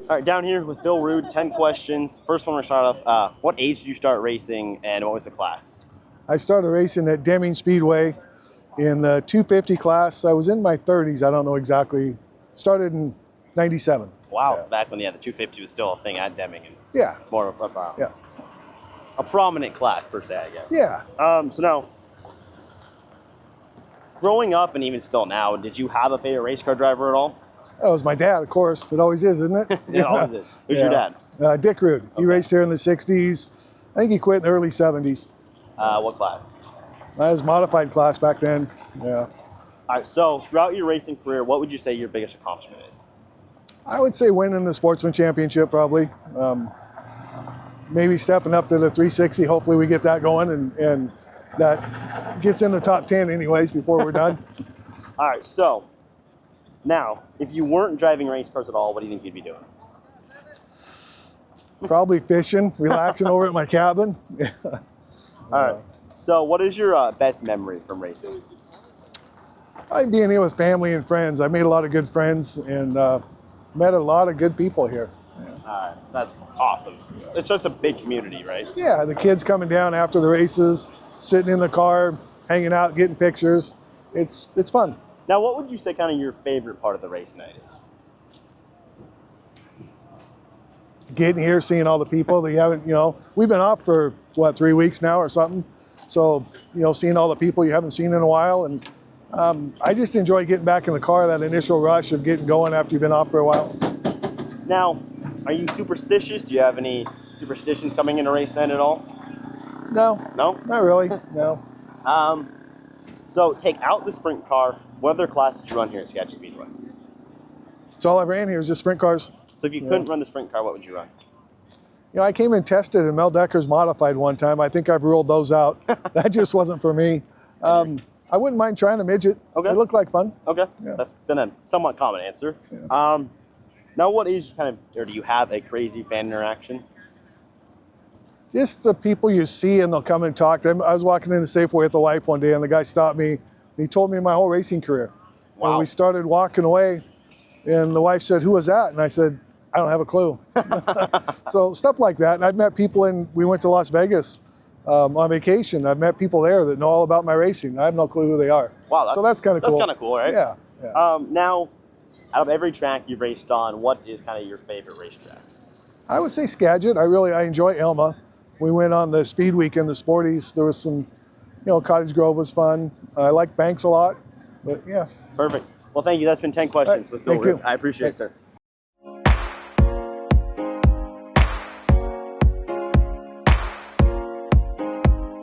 All right, down here with Bill Rude, 10 questions. First one, we're start off. What age did you start racing, and what was the class? I started racing at Deming Speedway in the 250 class. I was in my 30s. I don't know exactly. Started in 97. Wow, Yeah. it's back when the 250 was still a thing at Deming. And Yeah. more of Yeah. a prominent class, per se, I guess. Yeah. So now, growing up and even still now, did you have a favorite race car driver at all? That was my dad, of course. It always is, isn't it? It always is. Who's your dad? Dick Rude. He Okay. raced here in the 60s. I think he quit in the early 70s. What class? I was modified class back then. Yeah. All right, so throughout your racing career, what would you say your biggest accomplishment is? I would say winning the Sportsman Championship probably. Maybe stepping up to the 360. Hopefully we get that going and that gets in the top 10 anyways before we're done. All right, so now, if you weren't driving race cars at all, what do you think you'd be doing? Probably fishing, relaxing over at my cabin. All right, so what is your best memory from racing? I'd being here with family and friends. I made a lot of good friends and met a lot of good people here. All right, that's awesome. It's just a big community, right? Yeah, the kids coming down after the races, sitting in the car, hanging out, getting pictures. It's fun. Now, what would you say kind of your favorite part of the race night is? Getting here, seeing all the people that you haven't, we've been off for, 3 weeks now or something. So, seeing all the people you haven't seen in a while. And I just enjoy getting back in the car, that initial rush of getting going after you've been off for a while. Now, are you superstitious? Do you have any superstitions coming into race night at all? No. No? Not really, no. So take out the sprint car. What other class did you run here at Skagit Speedway? It's all I ran here is just sprint cars. So if you couldn't run the sprint car, what would you run? I came and tested in Mel Decker's modified one time. I think I've ruled those out. That just wasn't for me. I wouldn't mind trying a midget. Okay. It looked like fun. Okay, Yeah. That's been a somewhat common answer. Yeah. Now, what is or do you have a crazy fan interaction? Just the people you see and they'll come and talk to them. I was walking in the Safeway with the wife one day and the guy stopped me and he told me my whole racing career. Wow. And we started walking away and the wife said, "Who was that?" And I said, "I don't have a clue." So stuff like that. And I've met people we went to Las Vegas on vacation. I've met people there that know all about my racing. I have no clue who they are. Wow, so that's kind of cool. That's kind of cool, right? Yeah. Now, out of every track you've raced on, what is kind of your favorite racetrack? I would say Skagit. I enjoy Elma. We went on the Speed Week in the Sporties. There was some, Cottage Grove was fun. I like Banks a lot, but yeah. Perfect. Well, thank you. That's been 10 questions with Bill Thank you. Rude. I appreciate it, Thanks. sir.